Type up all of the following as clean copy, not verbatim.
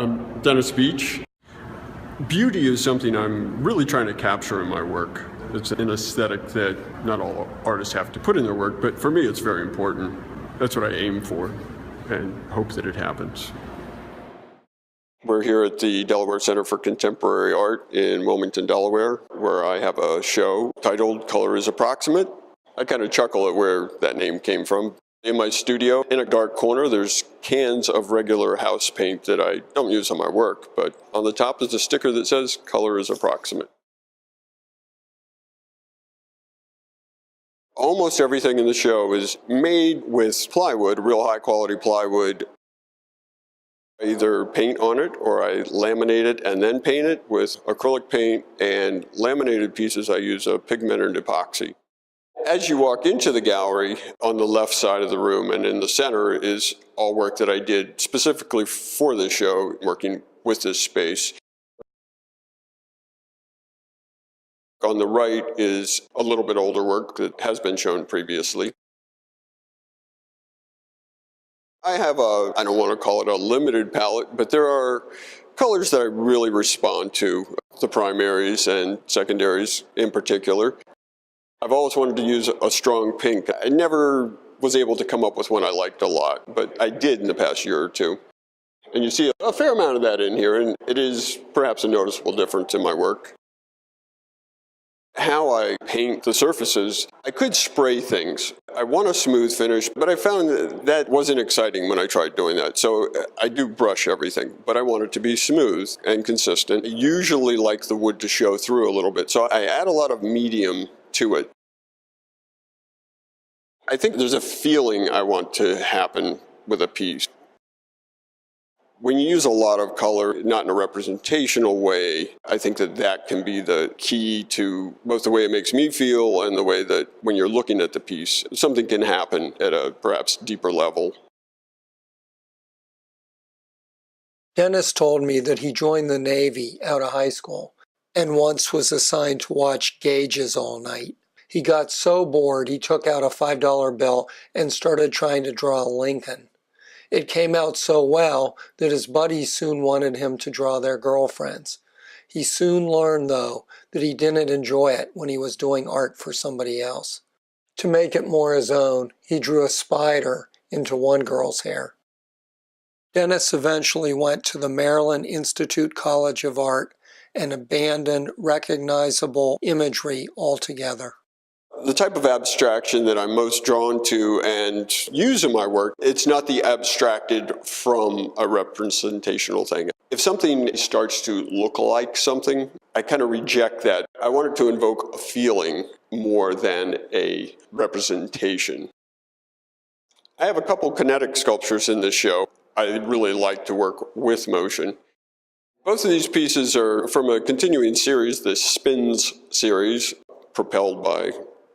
I'm Dennis Beach. Beauty is something I'm really trying to capture in my work. It's an aesthetic that not all artists have to put in their work, but for me it's very important. That's what I aim for and hope that it happens. We're here at the Delaware Center for Contemporary Art in Wilmington, Delaware, where I have a show titled Color is Approximate. I kind of chuckle at where that name came from. In my studio, in a dark corner, there's cans of regular house paint that I don't use on my work, but on the top is a sticker that says Color is Approximate. Almost everything in the show is made with plywood, real high quality plywood. I either paint on it or I laminate it and then paint it with acrylic paint, and laminated pieces I use a pigmented epoxy. As you walk into the gallery, on the left side of the room and in the center is all work that I did specifically for this show, working with this space. On the right is a little bit older work that has been shown previously. I have I don't want to call it a limited palette, but there are colors that I really respond to, the primaries and secondaries in particular. I've always wanted to use a strong pink. I never was able to come up with one I liked a lot, but I did in the past year or two. And you see a fair amount of that in here, and it is perhaps a noticeable difference in my work. How I paint the surfaces, I could spray things. I want a smooth finish, but I found that wasn't exciting when I tried doing that. So I do brush everything, but I want it to be smooth and consistent. I usually like the wood to show through a little bit, so I add a lot of medium to it. I think there's a feeling I want to happen with a piece. When you use a lot of color, not in a representational way, I think that can be the key to both the way it makes me feel and the way that when you're looking at the piece, something can happen at a perhaps deeper level. Dennis told me that he joined the Navy out of high school and once was assigned to watch gauges all night. He got so bored he took out a $5 bill and started trying to draw Lincoln. It came out so well that his buddies soon wanted him to draw their girlfriends. He soon learned, though, that he didn't enjoy it when he was doing art for somebody else. To make it more his own, he drew a spider into one girl's hair. Dennis eventually went to the Maryland Institute College of Art and abandoned recognizable imagery altogether. The type of abstraction that I'm most drawn to and use in my work, it's not the abstracted from a representational thing. If something starts to look like something, I kind of reject that. I want it to invoke a feeling more than a representation. I have a couple kinetic sculptures in this show. I really like to work with motion. Both of these pieces are from a continuing series, the Spins series, propelled by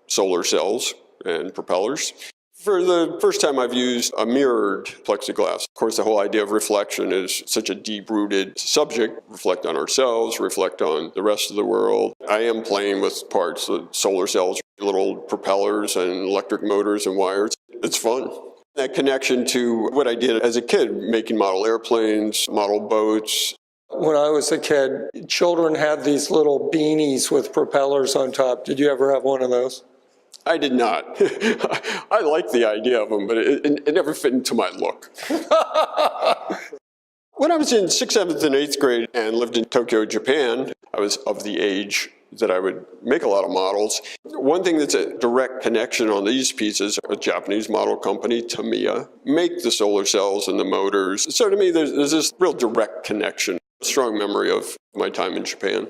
solar cells and propellers. For the first time I've used a mirrored plexiglass. Of course, the whole idea of reflection is such a deep-rooted subject. Reflect on ourselves, reflect on the rest of the world. I am playing with parts, the solar cells, little propellers and electric motors and wires. It's fun. That connection to what I did as a kid, making model airplanes, model boats. When I was a kid, children had these little beanies with propellers on top. Did you ever have one of those? I did not. I like the idea of them, but it never fit into my look. When I was in 6th, 7th, and 8th grade and lived in Tokyo, Japan, I was of the age that I would make a lot of models. One thing that's a direct connection on these pieces, a Japanese model company, Tamiya, make the solar cells and the motors. So to me, there's this real direct connection, a strong memory of my time in Japan.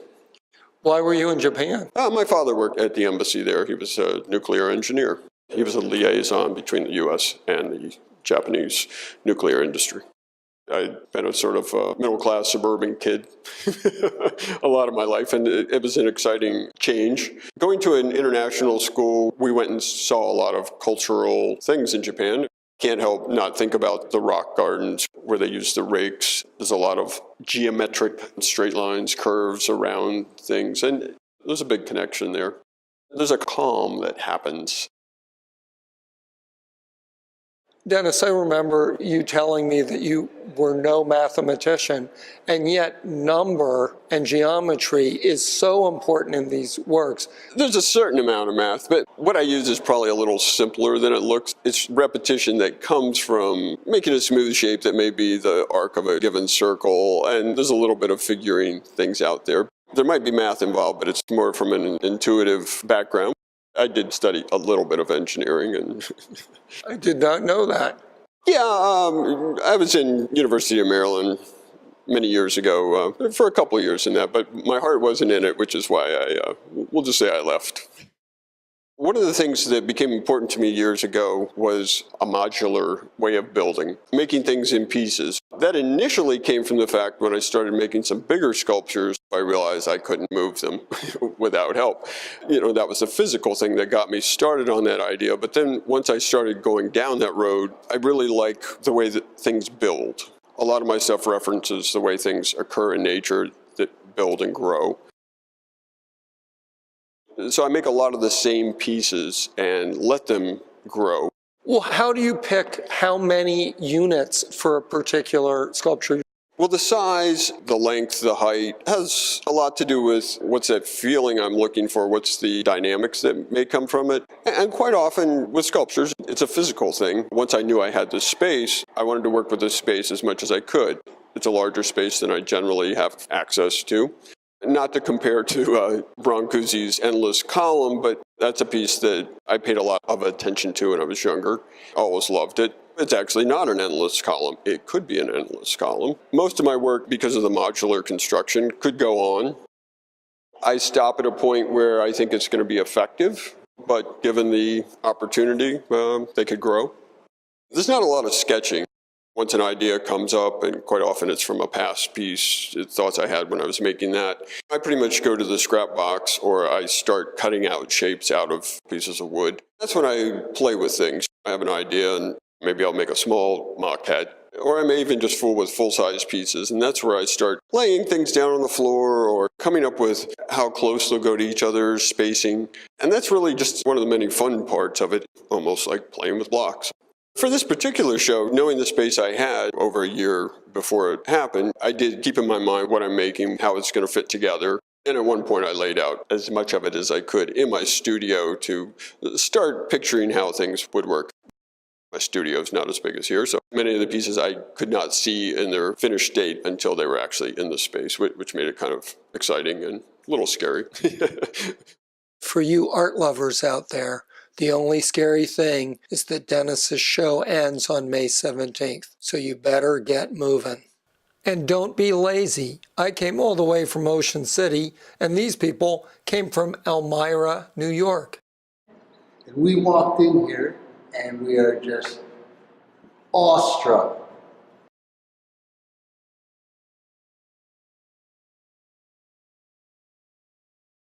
Why were you in Japan? My father worked at the embassy there. He was a nuclear engineer. He was a liaison between the U.S. and the Japanese nuclear industry. I'd been a sort of middle-class suburban kid a lot of my life, and it was an exciting change. Going to an international school, we went and saw a lot of cultural things in Japan. Can't help not think about the rock gardens where they use the rakes. There's a lot of geometric straight lines, curves around things, and there's a big connection there. There's a calm that happens. Dennis, I remember you telling me that you were no mathematician, and yet number and geometry is so important in these works. There's a certain amount of math, but what I use is probably a little simpler than it looks. It's repetition that comes from making a smooth shape that may be the arc of a given circle, and there's a little bit of figuring things out there. There might be math involved, but it's more from an intuitive background. I did study a little bit of engineering, and I did not know that. yeah, I was in University of Maryland many years ago for a couple of years in that, but my heart wasn't in it, which is why we'll just say I left. One of the things that became important to me years ago was a modular way of building, making things in pieces. That initially came from the fact when I started making some bigger sculptures, I realized I couldn't move them without help. That was a physical thing that got me started on that idea. But then once I started going down that road, I really like the way that things build. A lot of my stuff references the way things occur in nature that build and grow. So I make a lot of the same pieces and let them grow. Well, how do you pick how many units for a particular sculpture? Well, the size, the length, the height has a lot to do with what's that feeling I'm looking for, what's the dynamics that may come from it. And quite often with sculptures, it's a physical thing. Once I knew I had this space, I wanted to work with this space as much as I could. It's a larger space than I generally have access to. Not to compare to Brancusi's Endless Column, but that's a piece that I paid a lot of attention to when I was younger. Always loved it. It's actually not an endless column. It could be an endless column. Most of my work, because of the modular construction, could go on. I stop at a point where I think it's going to be effective, but given the opportunity, they could grow. There's not a lot of sketching. Once an idea comes up, and quite often it's from a past piece, thoughts I had when I was making that, I pretty much go to the scrap box or I start cutting out shapes out of pieces of wood. That's when I play with things. I have an idea and maybe I'll make a small maquette, or I may even just fool with full-size pieces, and that's where I start laying things down on the floor or coming up with how close they'll go to each other, spacing. And that's really just one of the many fun parts of it, almost like playing with blocks. For this particular show, knowing the space I had over a year before it happened, I did keep in my mind what I'm making, how it's going to fit together. And at one point I laid out as much of it as I could in my studio to start picturing how things would work. My studio is not as big as here, so many of the pieces I could not see in their finished state until they were actually in the space, which made it kind of exciting and a little scary. For you art lovers out there, the only scary thing is that Dennis's show ends on May 17th, so you better get moving. And don't be lazy. I came all the way from Ocean City, and these people came from Elmira, New York. We walked in here, and we are just awestruck